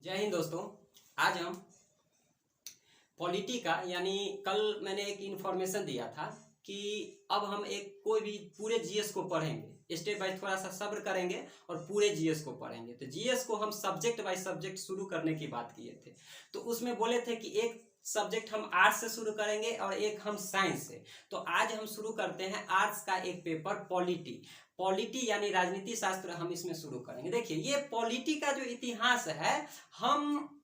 जय हिंद दोस्तों। आज हम पॉलिटी का यानी कल मैंने एक इन्फॉर्मेशन दिया था कि अब हम एक कोई भी पूरे जीएस को पढ़ेंगे, स्टेप बाय थोड़ा सा सब्र करेंगे और पूरे जीएस को पढ़ेंगे। तो जीएस को हम सब्जेक्ट बाय सब्जेक्ट शुरू करने की बात किए थे। तो उसमें बोले थे कि एक सब्जेक्ट हम आर्ट्स से शुरू करेंगे और एक हम साइंस से। तो आज हम शुरू करते हैं आर्ट्स का एक पेपर पॉलिटी यानी राजनीति शास्त्र हम इसमें शुरू करेंगे। देखिए ये पॉलिटी का जो इतिहास है, हम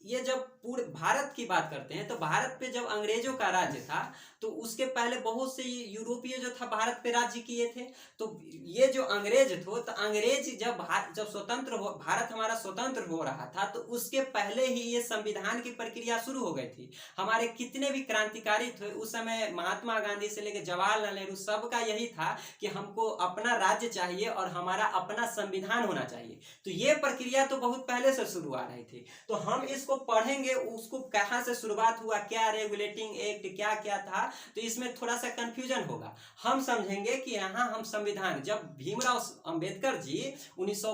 ये जब पूरे भारत की बात करते हैं तो भारत पे जब अंग्रेजों का राज्य था तो उसके पहले बहुत से यूरोपीय जो था भारत पे राज्य किए थे। तो ये जो अंग्रेज थे, तो अंग्रेज जब स्वतंत्र हो, भारत हमारा स्वतंत्र हो रहा था, तो उसके पहले ही ये संविधान की प्रक्रिया शुरू हो गई थी। हमारे कितने भी क्रांतिकारी थे उस समय, महात्मा गांधी से लेकर जवाहरलाल नेहरू, सबका यही था कि हमको अपना राज्य चाहिए और हमारा अपना संविधान होना चाहिए। तो ये प्रक्रिया तो बहुत पहले से शुरू आ रही थी। तो हम इसको पढ़ेंगे, उसको कहां से शुरुआत हुआ, क्या रेगुलेटिंग एक्ट क्या क्या था, तो इसमें थोड़ा सा कंफ्यूजन होगा। हम समझेंगे कि यहाँ हम संविधान, जब भीमराव अंबेडकर जी 1900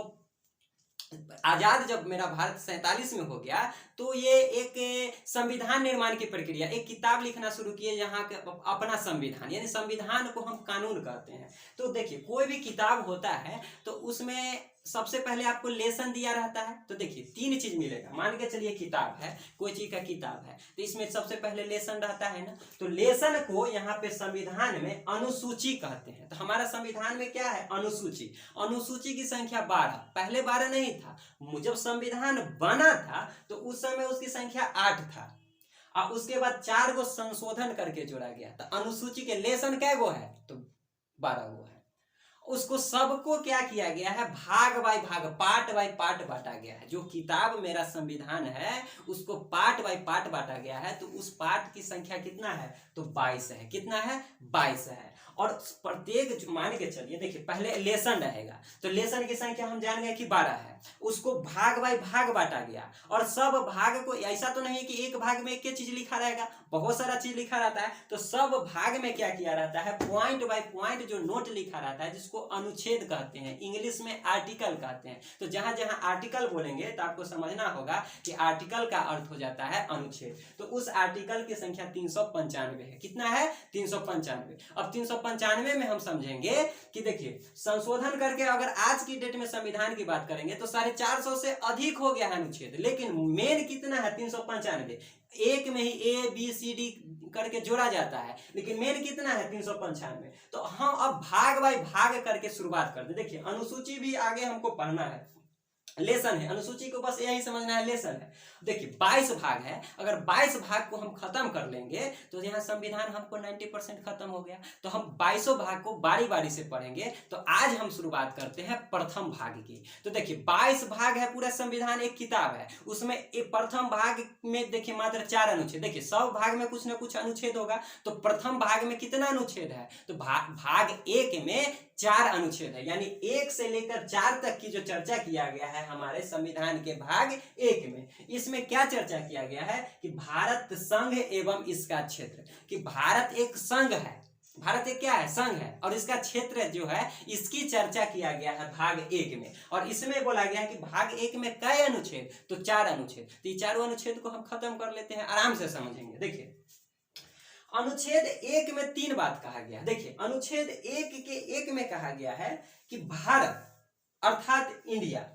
आजाद जब मेरा भारत 47 में हो गया, तो ये एक संविधान निर्माण की प्रक्रिया, एक किताब लिखना शुरू किए यहाँ के अपना संविधान, यानी संविधान को हम कानून कहते हैं। तो देखिए कोई भी किताब होता है तो उसमें सबसे पहले आपको लेसन दिया रहता है। तो देखिए तीन चीज मिलेगा, मान के चलिए किताब है, कोई चीज का किताब है, तो इसमें सबसे पहले लेसन रहता है ना। तो लेसन को यहाँ पे संविधान में अनुसूची कहते हैं। तो हमारा संविधान में क्या है, अनुसूची। अनुसूची की संख्या 12, पहले 12 नहीं था। जब संविधान बना था तो उस समय उसकी संख्या 8 था और उसके बाद 4 गो संशोधन करके जोड़ा गया। तो अनुसूची के लेसन कै गो है, तो 12 गो है। उसको सबको क्या किया गया है, भाग बाय भाग, पार्ट बाय पार्ट बांटा गया है। जो किताब मेरा संविधान है उसको पार्ट बाय पार्ट बांटा गया है। तो उस पार्ट की संख्या कितना है, तो 22 है। कितना है, 22 है। और प्रत्येक, मान के चलिए, देखिए पहले लेसन रहेगा, तो लेसन की संख्या हम जान गए कि 12 है। उसको भाग बाय भाग बांटा गया और सब भाग को, ऐसा तो नहीं कि एक भाग में एक चीज लिखा रहेगा, बहुत सारा चीज लिखा रहता है। तो सब भाग में क्या किया रहता है, पॉइंट बाय पॉइंट जो नोट लिखा रहता है, जिसको अनुच्छेद कहते हैं, इंग्लिश में आर्टिकल कहते हैं। तो जहां जहां आर्टिकल बोलेंगे तो आपको समझना होगा कि आर्टिकल का अर्थ हो जाता है अनुच्छेद। तो उस आर्टिकल की संख्या 395 है। कितना है, 395। अब 395 में हम समझेंगे कि देखिए संशोधन करके अगर आज की डेट में संविधान की बात करेंगे तो 450 से अधिक हो गया है अनुच्छेद, लेकिन मेन कितना है, 395। एक में ही ए बी सी डी करके जोड़ा जाता है, लेकिन मेन कितना है, 395। तो हम अब भाग बाय भाग करके शुरुआत करते। देखिए अनुसूची भी आगे हमको पढ़ना है, लेसन है। अनुसूची को बस यही समझना है, लेसन है। देखिए 22 भाग है, अगर 22 भाग को हम खत्म कर लेंगे तो यहाँ संविधान हमको 90% खत्म हो गया। तो हम 22 भाग को बारी बारी से पढ़ेंगे। तो आज हम शुरुआत करते हैं प्रथम भाग की। तो देखिए 22 भाग है, पूरा संविधान एक किताब है, उसमें एक प्रथम भाग में देखिए मात्र 4 अनुच्छेद। देखिए सब भाग में कुछ ना कुछ अनुच्छेद होगा, तो प्रथम भाग में कितना अनुच्छेद है, तो भाग 1 में 4 अनुच्छेद है, यानी 1 से लेकर 4 तक की जो चर्चा किया गया है हमारे संविधान के भाग 1 में। इसमें क्या चर्चा किया गया है कि भारत संघ एवं इसका क्षेत्र, कि भारत एक संघ है, भारत एक क्या है, संघ है, और इसका क्षेत्र जो है इसकी चर्चा किया गया है भाग 1 में। और इसमें बोला गया है कि भाग 1 में कई अनुच्छेद, तो 4 अनुच्छेद। तो ये चारों अनुच्छेद को हम खत्म कर लेते हैं, आराम से समझेंगे। देखिए अनुच्छेद 1 में 3 बात कहा गया। देखिए अनुच्छेद 1 के 1 में कहा गया है कि भारत अर्थात इंडिया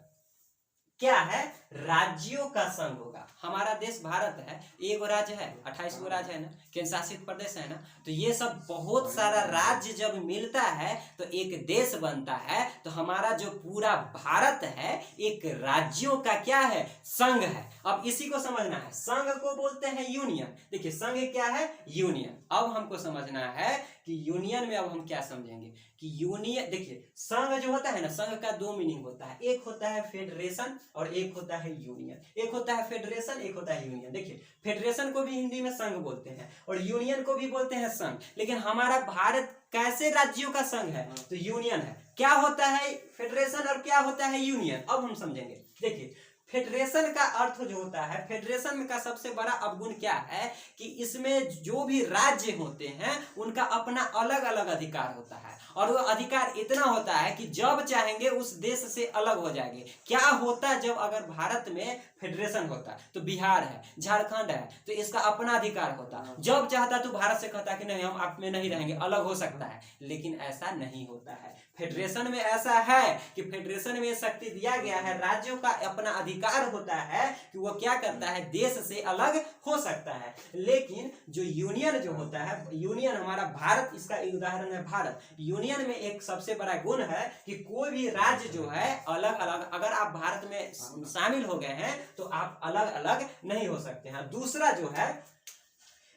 क्या है, राज्यों का संघ होगा। हमारा देश भारत है, एक राज्य है, 28 गो राज्य है ना, केंद्र शासित प्रदेश है ना। तो ये सब बहुत सारा राज्य जब मिलता है तो एक देश बनता है। तो हमारा जो पूरा भारत है एक राज्यों का क्या है, संघ है। अब इसी को समझना है, संघ को बोलते हैं यूनियन। देखिए संघ क्या है, यूनियन। अब हमको समझना है कि यूनियन में अब हम क्या समझेंगे कि यूनियन, देखिए संघ जो होता है ना, संघ का 2 मीनिंग होता है, एक होता है फेडरेशन और एक होता है यूनियन। एक होता है फेडरेशन, एक होता है यूनियन। देखिए फेडरेशन को भी हिंदी में संघ बोलते हैं और यूनियन को भी बोलते हैं संघ। लेकिन हमारा भारत कैसे राज्यों का संघ है, तो यूनियन है। क्या होता है फेडरेशन और क्या होता है यूनियन, अब हम समझेंगे। देखिए फेडरेशन का अर्थ जो होता है, फेडरेशन का सबसे बड़ा अवगुण क्या है कि इसमें जो भी राज्य होते हैं उनका अपना अलग अलग अधिकार होता है, और वो अधिकार इतना होता है कि जब चाहेंगे उस देश से अलग हो जाएंगे। क्या होता जब अगर भारत में फेडरेशन होता तो बिहार है, झारखंड है, तो इसका अपना अधिकार होता, जब चाहता तो भारत से कहता कि नहीं हम आप में नहीं रहेंगे, अलग हो सकता है। लेकिन ऐसा नहीं होता है। फेडरेशन में ऐसा है कि फेडरेशन में शक्ति दिया गया है, राज्यों का अपना अधिकार होता है कि वो क्या करता है, देश से अलग हो सकता है। लेकिन जो यूनियन जो होता है, यूनियन हमारा भारत इसका एक उदाहरण है। भारत यूनियन में एक सबसे बड़ा गुण है कि कोई भी राज्य जो है अलग अलग, अगर आप भारत में शामिल हो गए हैं तो आप अलग अलग नहीं हो सकते हैं। दूसरा जो है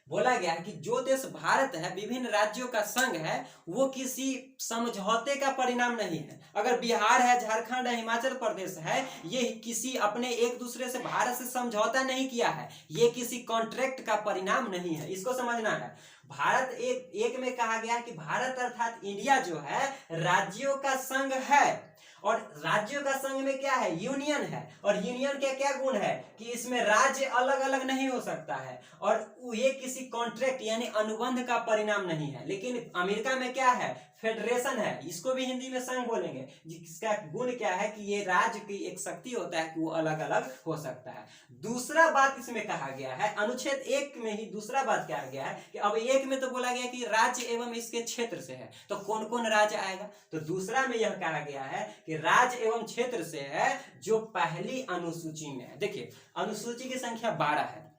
बोला गया है कि जो देश भारत है, विभिन्न राज्यों का संघ है, वो किसी समझौते का परिणाम नहीं है। अगर बिहार है, झारखंड है, हिमाचल प्रदेश है, ये किसी अपने एक दूसरे से भारत से समझौता नहीं किया है, ये किसी कॉन्ट्रैक्ट का परिणाम नहीं है, इसको समझना है। भारत एक में कहा गया है कि भारत अर्थात इंडिया जो है राज्यों का संघ है, और राज्यों का संघ में क्या है, यूनियन है। और यूनियन का क्या गुण है कि इसमें राज्य अलग अलग नहीं हो सकता है, और ये किसी कॉन्ट्रैक्ट यानी अनुबंध का परिणाम नहीं है। लेकिन अमेरिका में क्या है, फेडरेशन है, इसको भी हिंदी में संघ बोलेंगे, जिसका गुण क्या है कि ये राज्य की एक शक्ति होता है कि वो अलग अलग हो सकता है। दूसरा बात इसमें कहा गया है, अनुच्छेद 1 में ही दूसरा बात कहा गया है कि अब 1 में तो बोला गया कि राज्य एवं इसके क्षेत्र से है, तो कौन कौन राज्य आएगा, तो दूसरा में यह कहा गया है कि राज्य एवं क्षेत्र से है जो पहली अनुसूची में है। देखिए अनुसूची की संख्या 12 है,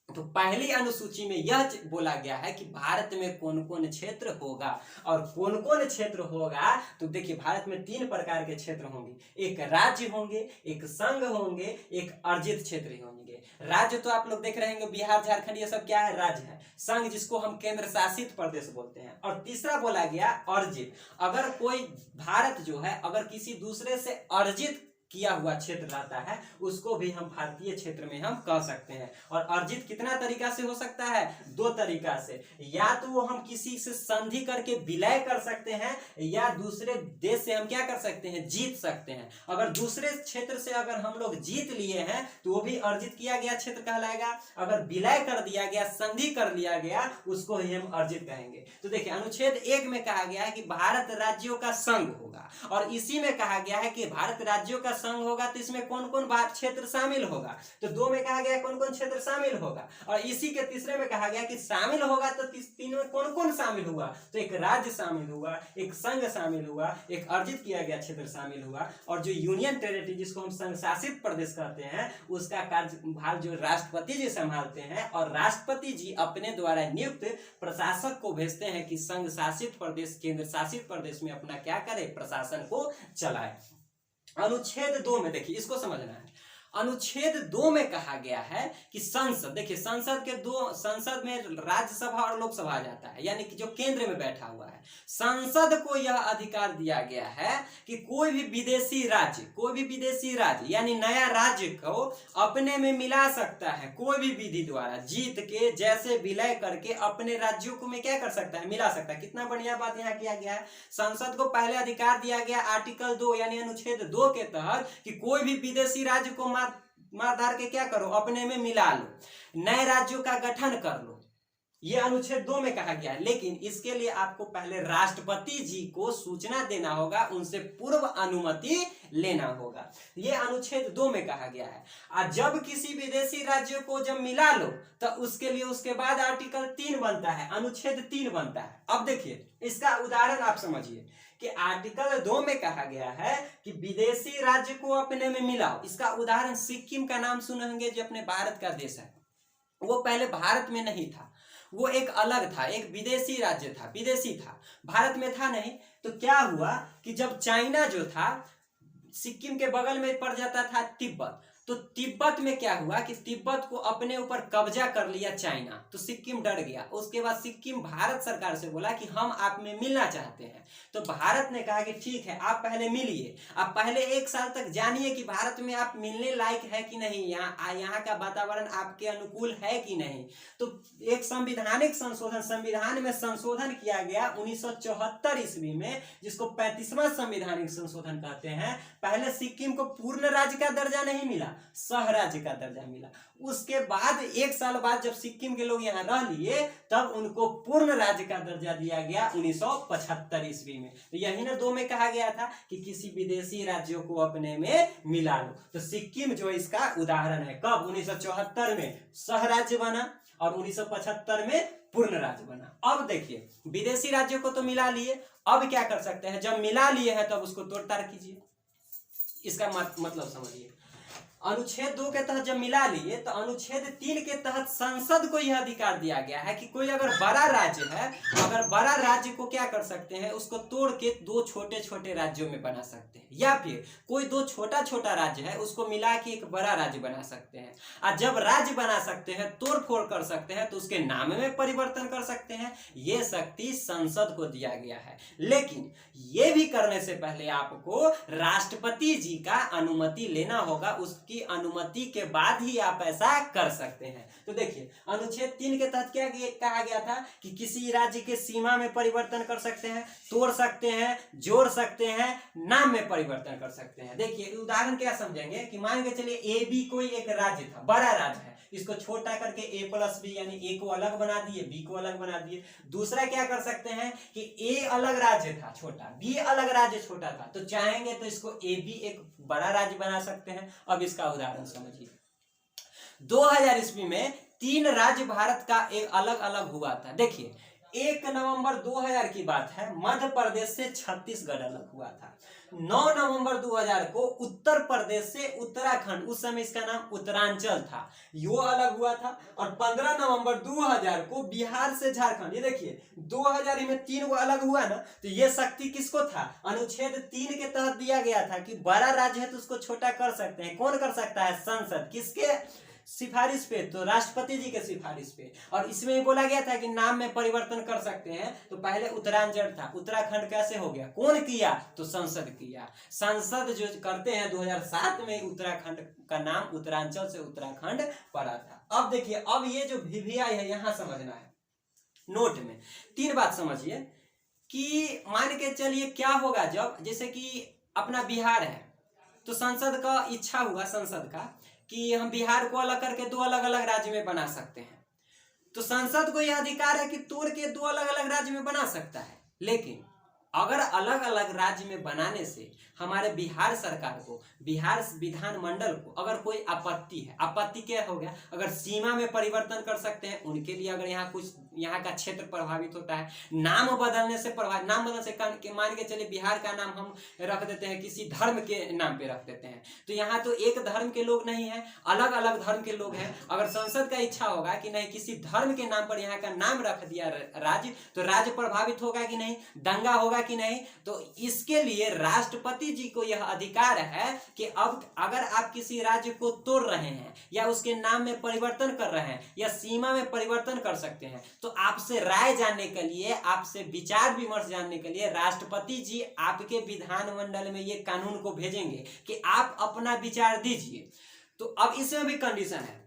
तो पहली अनुसूची में यह बोला गया है कि भारत में कौन कौन क्षेत्र होगा, और कौन कौन क्षेत्र होगा तो देखिए भारत में 3 प्रकार के क्षेत्र होंगे, एक राज्य होंगे, एक संघ होंगे, एक अर्जित क्षेत्र होंगे। राज्य तो आप लोग देख रहे हैं बिहार, झारखंड, ये सब क्या है, राज्य है। संघ जिसको हम केंद्र शासित प्रदेश बोलते हैं। और तीसरा बोला गया अर्जित, अगर कोई भारत जो है अगर किसी दूसरे से अर्जित किया हुआ क्षेत्र रहता है उसको भी हम भारतीय क्षेत्र में हम कह सकते हैं। और अर्जित कितना तरीका से हो सकता है, 2 तरीका से, या तो वो हम किसी से संधि करके विलय कर सकते हैं, या दूसरे देश से हम क्या कर सकते हैं, जीत सकते हैं। अगर दूसरे क्षेत्र से अगर हम लोग जीत लिए हैं तो वो भी अर्जित किया गया क्षेत्र कहलाएगा। अगर विलय कर दिया गया, संधि कर लिया गया, उसको ही हम अर्जित कहेंगे। तो देखिए अनुच्छेद 1 में कहा गया है कि भारत राज्यों का संघ होगा, और इसी में कहा गया है कि भारत राज्यों का संघ होगा तो इसमें कौन कौन क्षेत्र शामिल होगा, तो 2 में कहा गया कौन कौन क्षेत्र शामिल होगा, और इसी के तीसरे में कहा गया कि शामिल होगा तो 3 में कौन कौन शामिल हुआ, तो एक राज्य शामिल हुआ, एक संघ शामिल हुआ, एक अर्जित किया गया क्षेत्र शामिल हुआ, और जो यूनियन टेरिटरी जिसको हम संघ शासित प्रदेश कहते हैं उसका कार्यभार जो राष्ट्रपति जी संभालते हैं, और राष्ट्रपति जी अपने द्वारा नियुक्त प्रशासक को भेजते हैं कि संघ शासित प्रदेश, केंद्र शासित प्रदेश में अपना क्या करे, प्रशासन को चलाए। अनुच्छेद 2 में देखिए इसको समझना है, अनुच्छेद 2 में कहा गया है कि संसद, देखिए संसद में राज्यसभा और लोकसभा आ जाता है, यानी कि जो केंद्र में बैठा हुआ है। संसद को यह अधिकार दिया गया है कि कोई भी विदेशी राज्य यानी नया राज्य को अपने में मिला सकता है, कोई भी विधि द्वारा जीत के, जैसे विलय करके अपने राज्यों को में क्या कर सकता है, मिला सकता है। कितना बढ़िया बात यहाँ किया गया है। संसद को पहले अधिकार दिया गया आर्टिकल 2 यानी अनुच्छेद 2 के तहत कि कोई भी विदेशी राज्य को मार धार के क्या करो, अपने में मिला लो, नए राज्यों का गठन कर लो, ये अनुच्छेद 2 में कहा गया है। लेकिन इसके लिए आपको पहले राष्ट्रपति जी को सूचना देना होगा, उनसे पूर्व अनुमति लेना होगा, ये अनुच्छेद 2 में कहा गया है। और जब किसी विदेशी राज्य को जब मिला लो तो उसके लिए उसके बाद आर्टिकल 3 बनता है, अनुच्छेद 3 बनता है। अब देखिए इसका उदाहरण आप समझिए कि आर्टिकल 2 में कहा गया है कि विदेशी राज्य को अपने में मिलाओ। इसका उदाहरण सिक्किम का नाम सुने होंगे, जो अपने भारत का देश है, वो पहले भारत में नहीं था, वो एक अलग था, एक विदेशी राज्य था, विदेशी था, भारत में था नहीं। तो क्या हुआ कि जब चाइना जो था, सिक्किम के बगल में पड़ जाता था तिब्बत, तो तिब्बत में क्या हुआ कि तिब्बत को अपने ऊपर कब्जा कर लिया चाइना, तो सिक्किम डर गया। उसके बाद सिक्किम भारत सरकार से बोला कि हम आप में मिलना चाहते हैं, तो भारत ने कहा कि ठीक है आप पहले मिलिए, आप पहले 1 साल तक जानिए कि भारत में आप मिलने लायक है कि नहीं, यहाँ का वातावरण आपके अनुकूल है कि नहीं। तो एक संवैधानिक संशोधन, संविधान में संशोधन किया गया 1974 ईस्वी में, जिसको 35वां संवैधानिक संशोधन कहते हैं। पहले सिक्किम को पूर्ण राज्य का दर्जा नहीं मिला, सह राज्य का दर्जा मिला। उसके बाद 1 साल बाद जब सिक्किम के लोग यहाँ रह लिए तब उनको पूर्ण राज्य का दर्जा दिया गया 1975 ईस्वी में। तो यही ना 2 में कहा गया था कि किसी विदेशी राज्यों को अपने में मिला लो। तो सिक्किम जो इसका उदाहरण है। कब? 1974 में सह राज्य बना और 1975 में पूर्ण राज्य बना। अब देखिए विदेशी राज्यों को तो मिला लिए, अब क्या कर सकते हैं? जब मिला लिए हैं तब उसको तोड़ताड़ कीजिए। इसका मतलब समझिए, अनुच्छेद 2 के तहत जब मिला लिए तो अनुच्छेद 3 के तहत संसद को यह अधिकार दिया गया है कि कोई अगर बड़ा राज्य है, अगर बड़ा राज्य को क्या कर सकते हैं? उसको तोड़ के 2 छोटे छोटे राज्यों में बना सकते हैं, या फिर कोई 2 छोटा छोटा राज्य है उसको मिला के एक बड़ा राज्य बना सकते हैं। और जब राज्य बना सकते हैं, तोड़ फोड़ कर सकते हैं, तो उसके नाम में परिवर्तन कर सकते हैं। ये शक्ति संसद को दिया गया है। लेकिन ये भी करने से पहले आपको राष्ट्रपति जी का अनुमति लेना होगा। उसकी अनुमति के बाद ही आप ऐसा कर सकते हैं। तो देखिए अनुच्छेद 3 के तहत क्या कहा गया था कि किसी राज्य के सीमा में परिवर्तन कर सकते हैं, तोड़ सकते हैं, जोड़ सकते हैं, नाम में परिवर्तन कर सकते हैं। देखिए उदाहरण क्या समझेंगे कि मान के चलिए ए बी कोई एक राज्य था, बड़ा राज्य है, इसको छोटा करके A+B यानी ए को अलग बना दिए, बी को अलग बना दिए। दूसरा क्या कर सकते हैं कि ए अलग राज्य था छोटा, बी अलग राज्य छोटा था, तो चाहेंगे तो इसको AB एक बड़ा राज्य बना सकते हैं। अब इसका उदाहरण समझिए, 2000 ईस्वी में 3 राज्य भारत का एक अलग अलग हुआ था। देखिए 1 नवंबर 2000 की बात है, मध्य प्रदेश से छत्तीसगढ़ अलग हुआ था। 9 नवंबर 2000 को उत्तर प्रदेश से उत्तराखंड, उस समय इसका नाम उत्तरांचल था, यो अलग हुआ था। और 15 नवंबर 2000 को बिहार से झारखंड। ये देखिए 2000 में 3 को अलग हुआ ना, तो ये शक्ति किसको था? अनुच्छेद 3 के तहत दिया गया था कि बड़ा राज्य है तो उसको छोटा कर सकते हैं। कौन कर सकता है? संसद। किसके सिफारिश पे? तो राष्ट्रपति जी के सिफारिश पे। और इसमें बोला गया था कि नाम में परिवर्तन कर सकते हैं। तो पहले उत्तरांचल था, उत्तराखंड कैसे हो गया? कौन किया? तो संसद किया। संसद जो करते हैं 2007 में उत्तराखंड का नाम उत्तरांचल से उत्तराखंड पड़ा था। अब देखिए, अब ये जो VVI है यहां समझना है। नोट में 3 बात समझिए कि मान के चलिए क्या होगा जब, जैसे कि अपना बिहार है तो संसद का इच्छा हुआ संसद का कि हम बिहार को अलग करके 2 अलग अलग राज्य में बना सकते हैं। तो संसद को यह अधिकार है कि तोड़ के 2 अलग अलग राज्य में बना सकता है। लेकिन अगर अलग अलग राज्य में बनाने से हमारे बिहार सरकार को, बिहार विधानमंडल को अगर कोई आपत्ति है, आपत्ति क्या हो गया? अगर सीमा में परिवर्तन कर सकते हैं उनके लिए, अगर यहाँ कुछ यहाँ का क्षेत्र प्रभावित होता है, नाम बदलने से प्रभावित, नाम बदलने से मान के चलिए बिहार का नाम हम रख देते हैं, किसी धर्म के नाम पे रख देते हैं, तो यहाँ तो एक धर्म के लोग नहीं है, अलग अलग धर्म के लोग हैं। अगर संसद का इच्छा होगा कि नहीं किसी धर्म के नाम पर यहाँ का नाम रख दिया राज्य, तो राज्य प्रभावित होगा कि नहीं, दंगा होगा कि नहीं? तो इसके लिए राष्ट्रपति जी को यह अधिकार है कि अब अगर आप किसी राज्य को तोड़ रहे हैं या उसके नाम में परिवर्तन कर रहे हैं या सीमा में परिवर्तन कर सकते हैं, तो आपसे राय जानने के लिए, आपसे विचार विमर्श जानने के लिए राष्ट्रपति जी आपके विधानमंडल में ये कानून को भेजेंगे कि आप अपना विचार दीजिए। तो अब इसमें भी कंडीशन है,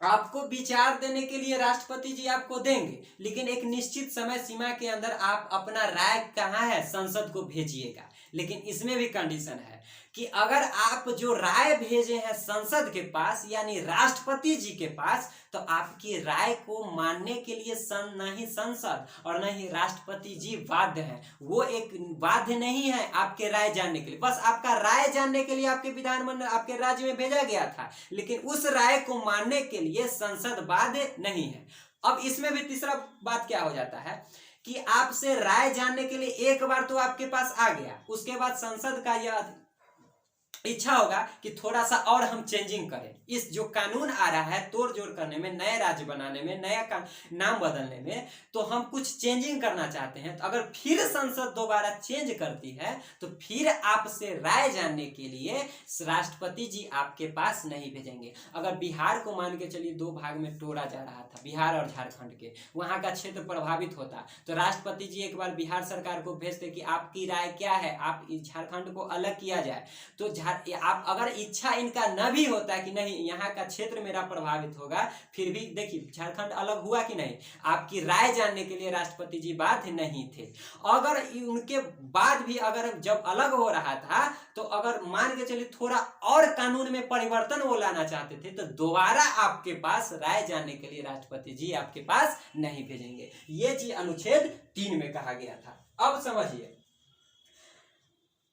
आपको विचार देने के लिए राष्ट्रपति जी आपको देंगे, लेकिन एक निश्चित समय सीमा के अंदर आप अपना राय कहाँ है, संसद को भेजिएगा। लेकिन इसमें भी कंडीशन है कि अगर आप जो राय भेजे हैं संसद के पास यानी राष्ट्रपति जी के पास, तो आपकी राय को मानने के लिए न ही संसद और न ही राष्ट्रपति जी बाध्य हैं। वो एक बाध्य नहीं है आपके राय जानने के लिए, बस आपका राय जानने के लिए आपके विधानमंडल, आपके राज्य में भेजा गया था, लेकिन उस राय को मानने के लिए संसद बाध्य नहीं है। अब इसमें भी तीसरा बात क्या हो जाता है कि आपसे राय जानने के लिए एक बार तो आपके पास आ गया, उसके बाद संसद का यह इच्छा होगा कि थोड़ा सा और हम चेंजिंग करें, इस जो कानून आ रहा है तोड़ जोड़ करने में, नए राज्य बनाने में, नया नाम बदलने में, तो हम कुछ चेंजिंग करना चाहते हैं। तो अगर फिर संसद दोबारा चेंज करती है तो फिर आपसे राय जानने के लिए राष्ट्रपति जी आपके पास नहीं भेजेंगे। अगर बिहार को मान के चलिए 2 भाग में तोड़ा जा रहा था, बिहार और झारखंड के, वहां का क्षेत्र प्रभावित होता, तो राष्ट्रपति जी एक बार बिहार सरकार को भेजते कि आपकी राय क्या है, आप इस झारखंड को अलग किया जाए। तो आप अगर इच्छा इनका न भी होता कि नहीं यहाँ का क्षेत्र मेरा प्रभावित होगा, फिर भी देखिए झारखंड अलग हुआ कि नहीं, आपकी राय जानने के लिए राष्ट्रपति जी बाध्य नहीं थे। अगर उनके बाद भी अगर जब अलग हो रहा था तो अगर मान के चलिए थोड़ा और कानून में परिवर्तन वो लाना चाहते थे तो दोबारा आपके पास राय जानने के लिए राष्ट्रपति जी आपके पास नहीं भेजेंगे। ये चीज अनुच्छेद 3 में कहा गया था। अब समझिए,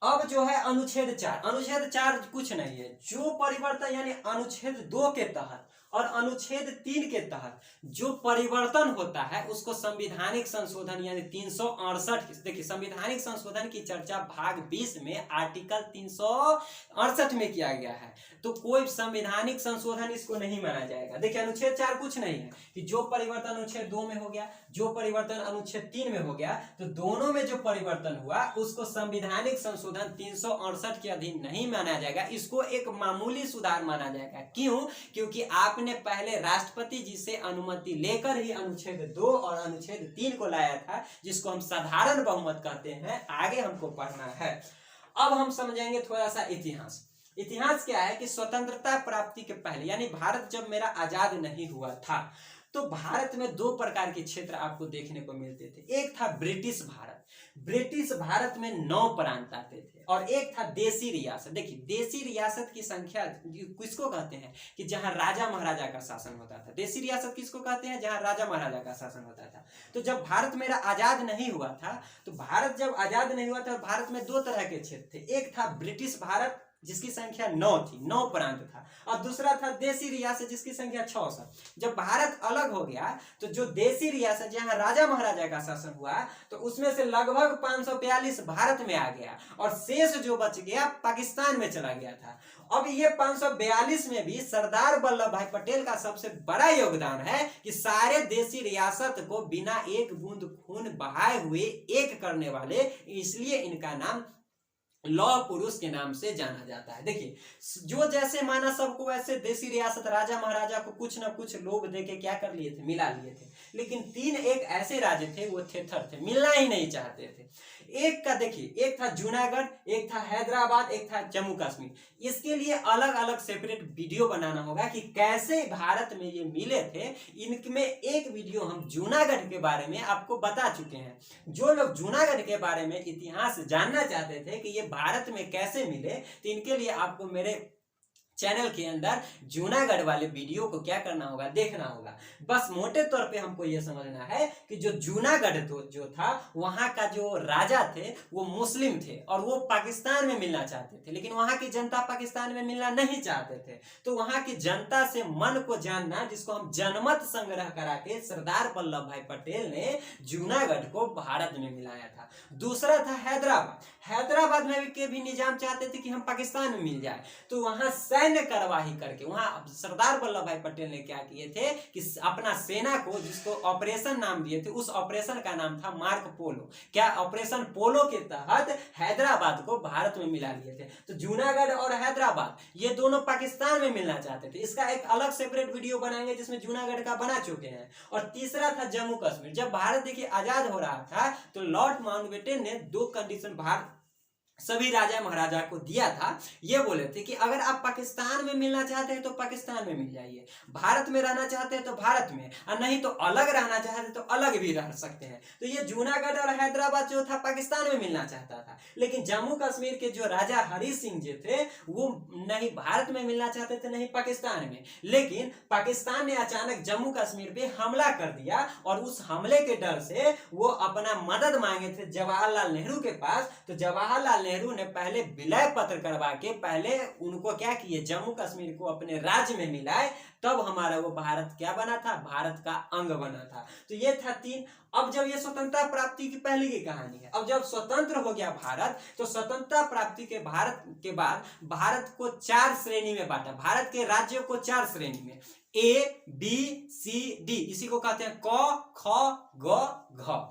अब जो है अनुच्छेद 4, अनुच्छेद 4 कुछ नहीं है, जो परिवर्तन यानी अनुच्छेद 2 के तहत और अनुच्छेद 3 के तहत जो परिवर्तन होता है उसको संवैधानिक संशोधन यानी 368, देखिए संवैधानिक संशोधन की चर्चा भाग 20 में आर्टिकल 368 में किया गया है, तो कोई संवैधानिक संशोधन इसको नहीं माना जाएगा। देखिए अनुच्छेद 4 कुछ नहीं है कि जो परिवर्तन अनुच्छेद 2 में हो गया, जो परिवर्तन अनुच्छेद 3 में हो गया, तो दोनों में जो परिवर्तन हुआ उसको संवैधानिक संशोधन 368 के अधीन नहीं माना जाएगा, इसको एक मामूली सुधार माना जाएगा। क्यों? क्योंकि आपने पहले राष्ट्रपति जी से अनुमति लेकर ही अनुच्छेद 2 और अनुच्छेद 3 को लाया था, जिसको हम साधारण बहुमत कहते हैं। आगे हमको पढ़ना है। अब हम समझेंगे थोड़ा सा इतिहास। इतिहास क्या है कि स्वतंत्रता प्राप्ति के पहले यानी भारत जब मेरा आजाद नहीं हुआ था तो भारत में 2 प्रकार के क्षेत्र आपको देखने को मिलते थे। एक था ब्रिटिश भारत, ब्रिटिश भारत में 9 प्रांत आते थे, और एक था देसी रियासत। देखिए देसी रियासत की संख्या किसको कहते हैं कि जहां राजा महाराजा का शासन होता था। देसी रियासत किसको कहते हैं? जहां राजा महाराजा का शासन होता था। तो जब भारत मेरा आजाद नहीं हुआ था, तो भारत जब आजाद नहीं हुआ था, भारत में 2 तरह के क्षेत्र थे। एक था ब्रिटिश भारत जिसकी संख्या 9 थी, 9 प्रांत था, और दूसरा था देसी रियासत जिसकी संख्या 6 था। जब भारत अलग हो गया तो जो देसी रियासत जहां राजा महाराजा का शासन हुआ तो उसमें से लगभग 542 भारत में आ गया, और शेष जो बच गया पाकिस्तान में चला गया था। अब ये 542 में भी सरदार वल्लभ भाई पटेल का सबसे बड़ा योगदान है कि सारे देसी रियासत को बिना एक बूंद खून बहाए हुए एक करने वाले, इसलिए इनका नाम लौह पुरुष के नाम से जाना जाता है। देखिए जो जैसे माना सबको वैसे देसी रियासत राजा महाराजा को कुछ ना कुछ लोभ देके क्या कर लिए थे, मिला लिए थे। लेकिन 3 एक ऐसे राज्य थे वो थेथर थे, मिलना ही नहीं चाहते थे। एक का देखिए, एक था जूनागढ़, एक था हैदराबाद, एक था जम्मू कश्मीर। इसके लिए अलग अलग सेपरेट वीडियो बनाना होगा कि कैसे भारत में ये मिले थे। इनमें एक वीडियो हम जूनागढ़ के बारे में आपको बता चुके हैं। जो लोग जूनागढ़ के बारे में इतिहास जानना चाहते थे कि ये भारत में कैसे मिले, तो इनके लिए आपको मेरे चैनल के अंदर जूनागढ़ वाले वीडियो को क्या करना होगा, देखना होगा। बस मोटे तौर पे हमको यह समझना है कि जो जूनागढ़ जो था वहां का जो राजा थे वो मुस्लिम थे और वो पाकिस्तान में मिलना चाहते थे, लेकिन वहां की जनता पाकिस्तान में मिलना नहीं चाहते थे। तो वहां की जनता से मन को जानना, जिसको हम जनमत संग्रह करा के सरदार वल्लभ भाई पटेल ने जूनागढ़ को भारत में मिलाया था। दूसरा था हैदराबाद। हैदराबाद में भी निजाम चाहते थे कि हम पाकिस्तान में मिल जाए, तो वहां सैन्य कार्यवाही करके वहां सरदार वल्लभ भाई पटेल ने क्या किए थे कि अपना सेना को, जिसको ऑपरेशन नाम दिए थे, उस ऑपरेशन का नाम था मार्क पोलो। क्या ऑपरेशन पोलो के तहत हैदराबाद को भारत में मिला लिए थे। तो जूनागढ़ और हैदराबाद ये दोनों पाकिस्तान में मिलना चाहते थे। इसका एक अलग सेपरेट वीडियो बनाएंगे जिसमें जूनागढ़ का बना चुके हैं। और तीसरा था जम्मू कश्मीर। जब भारत देखिए आजाद हो रहा था तो लॉर्ड माउंटबेटन ने 2 कंडीशन भारत सभी राजा महाराजा को दिया था। ये बोले थे कि अगर आप पाकिस्तान में मिलना चाहते हैं तो पाकिस्तान में मिल जाइए, भारत में रहना चाहते हैं तो भारत में, और नहीं तो अलग रहना चाहते हैं तो अलग भी रह सकते हैं। तो ये जूनागढ़ और हैदराबाद जो था पाकिस्तान में मिलना चाहता था, लेकिन जम्मू कश्मीर के जो राजा हरि सिंह जी थे वो नहीं भारत में मिलना चाहते थे नहीं पाकिस्तान में। लेकिन पाकिस्तान ने अचानक जम्मू कश्मीर पे हमला कर दिया और उस हमले के डर से वो अपना मदद मांगे थे जवाहरलाल नेहरू के पास। तो जवाहरलाल नेहरू ने पहले विलय पत्र करवा के पहले उनको क्या किए, जम्मू कश्मीर को अपने राज्य में मिलाए, तब हमारा वो भारत क्या बना था, भारत का अंग बना था। तो ये था 3। अब जब ये स्वतंत्रता प्राप्ति की पहले की कहानी है। अब जब स्वतंत्र हो गया भारत तो स्वतंत्रता प्राप्ति के बाद भारत को 4 श्रेणी में बांटा। भारत के राज्यों को 4 श्रेणी में, A, B, C, D, इसी को कहते हैं क, ख, ग, घ।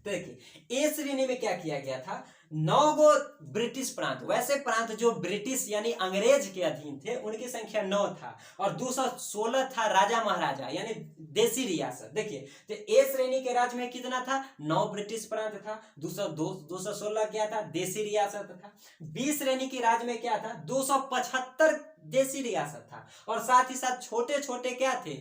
देखिए ए श्रेणी में क्या किया गया था, 9 गो ब्रिटिश प्रांत, वैसे प्रांत जो ब्रिटिश यानी अंग्रेज के अधीन थे, उनकी संख्या 9 था, और 216 था राजा महाराजा यानी देसी रियासत। देखिए, तो ए श्रेणी के राज्य में कितना था, 9 ब्रिटिश प्रांत था, 216 क्या था, देसी रियासत था। बी श्रेणी के राज्य में क्या था, 275 देसी रियासत था, और साथ ही साथ छोटे छोटे क्या थे,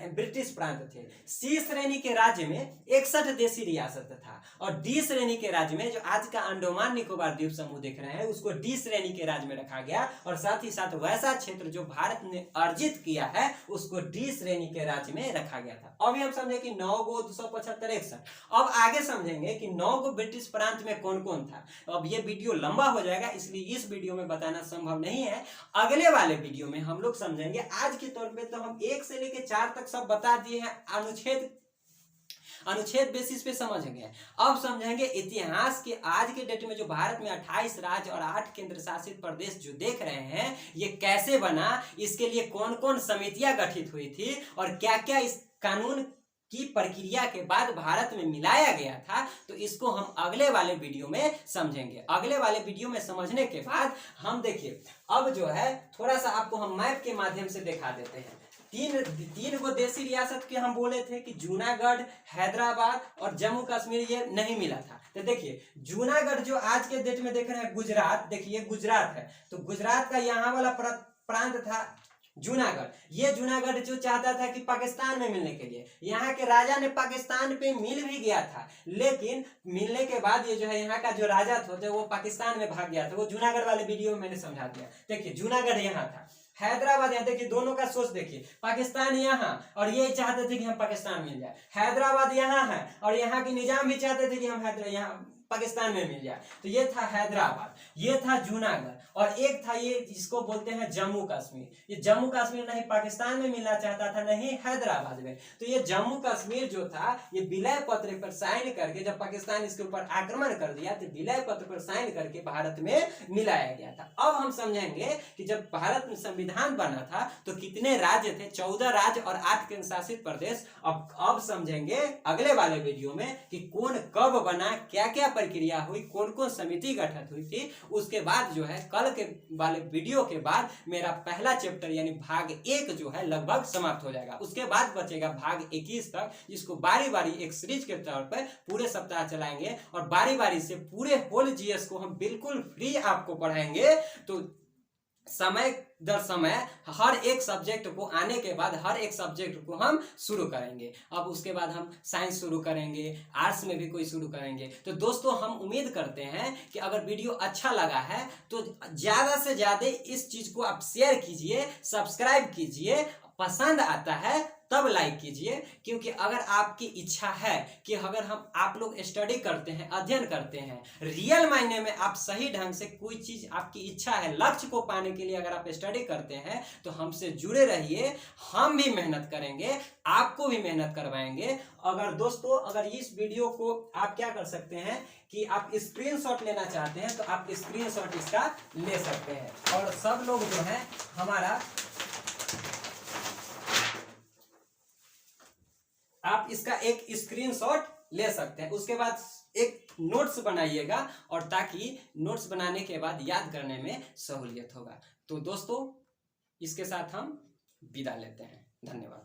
ब्रिटिश प्रांत थे। सी श्रेणी के राज्य में 61 देसी रियासत था, और डी श्रेणी के राज्य में, जो आज का अंडमान निकोबार द्वीप समूह देख रहे हैं, उसको डी श्रेणी के राज्य में रखा गया, और साथ ही साथ वैसा क्षेत्र जो भारत ने अर्जित किया है उसको डी श्रेणी के राज्य में रखा गया था। अभी हम समझे कि 9 गो 275 61। अब आगे समझेंगे कि 9 गो ब्रिटिश प्रांत में कौन कौन था। अब ये वीडियो लंबा हो जाएगा, इसलिए इस वीडियो में बताना संभव नहीं है। अगले वाले वीडियो में हम लोग समझेंगे। आज के तौर पे तो हम 1 से लेकर 4 तक सब बता दिए हैं, अनुच्छेद बेसिस पे समझेंगे। अब समझेंगे इतिहास के आज के डेट में जो भारत में 28 राज्य और 8 केंद्र शासित प्रदेश जो देख रहे हैं, ये कैसे बना, इसके लिए कौन कौन समितियां गठित हुई थी, और क्या क्या इस कानून की प्रक्रिया के बाद भारत में मिलाया गया था। तो इसको हम अगले वाले वीडियो में समझेंगे। अगले वाले वीडियो में समझने के बाद हम देखिए, अब जो है थोड़ा सा आपको हम मैप के माध्यम से दिखा देते हैं। तीन गो देसी रियासत के हम बोले थे कि जूनागढ़, हैदराबाद और जम्मू कश्मीर, ये नहीं मिला था। तो देखिए, जूनागढ़ जो आज के डेट में देख रहे हैं गुजरात, देखिए गुजरात है, तो गुजरात का यहाँ वाला प्रांत था जूनागढ़। ये जूनागढ़ जो चाहता था कि पाकिस्तान में मिलने के लिए, यहाँ के राजा ने पाकिस्तान पे मिल भी गया था, लेकिन मिलने के बाद ये जो है यहाँ का जो राजा था वो पाकिस्तान में भाग गया था। वो जूनागढ़ वाले वीडियो में मैंने समझा दिया। देखिए, जूनागढ़ यहाँ था, हैदराबाद यहाँ, देखिए दोनों का सोच देखिए, पाकिस्तान यहाँ, और ये चाहते थे कि हम पाकिस्तान मिल जाए। हैदराबाद यहाँ है, और यहाँ के निजाम भी चाहते थे कि हम यहाँ पाकिस्तान में मिल जाए। तो ये था हैदराबाद, ये था जूनागढ़, और एक था ये जिसको बोलते हैं जम्मू कश्मीर। ये जम्मू कश्मीर नहीं पाकिस्तान में मिलना चाहता था, नहीं हैदराबाद में। तो ये जम्मू कश्मीर जो था, ये विलय पत्र पर साइन करके, जब पाकिस्तान इसके ऊपर आक्रमण कर दिया तो विलय पत्र पर साइन करके भारत में मिलाया गया था। अब हम समझेंगे कि जब भारत में संविधान बना था तो कितने राज्य थे, 14 राज्य और 8 केंद्र शासित प्रदेश। अब समझेंगे अगले वाले वीडियो में कि कौन कब बना, क्या क्या प्रक्रिया हुई, कौन कौन समिति गठित हुई थी। उसके बाद जो है कल के वाले वीडियो के बाद मेरा पहला चैप्टर यानी भाग 1 जो है लगभग समाप्त हो जाएगा। उसके बाद बचेगा भाग 21 तक, जिसको बारी बारी एक सीरीज के तौर पर पूरे सप्ताह चलाएंगे, और बारी बारी से पूरे होल जीएस को हम बिल्कुल फ्री आपको पढ़ाएंगे। तो समय दर समय हर एक सब्जेक्ट को आने के बाद हर एक सब्जेक्ट को हम शुरू करेंगे। अब उसके बाद हम साइंस शुरू करेंगे, आर्ट्स में भी कोई शुरू करेंगे। तो दोस्तों, हम उम्मीद करते हैं कि अगर वीडियो अच्छा लगा है तो ज़्यादा से ज़्यादा इस चीज़ को आप शेयर कीजिए, सब्सक्राइब कीजिए, पसंद आता है तब लाइक कीजिए। क्योंकि अगर आपकी इच्छा है कि अगर आप लोग स्टडी करते हैं, अध्ययन करते हैं, रियल मायने में आप सही ढंग से कोई चीज़ आपकी इच्छा है, लक्ष्य को पाने के लिए अगर आप स्टडी करते हैं तो हमसे जुड़े रहिए। हम भी मेहनत करेंगे, आपको भी मेहनत करवाएंगे। अगर दोस्तों, अगर इस वीडियो को आप क्या कर सकते हैं कि आप स्क्रीनशॉट लेना चाहते हैं तो आप स्क्रीनशॉट इसका ले सकते हैं। और सब लोग जो है हमारा, आप इसका एक स्क्रीनशॉट ले सकते हैं। उसके बाद एक नोट्स बनाइएगा, और ताकि नोट्स बनाने के बाद याद करने में सहूलियत होगा। तो दोस्तों, इसके साथ हम विदा लेते हैं। धन्यवाद।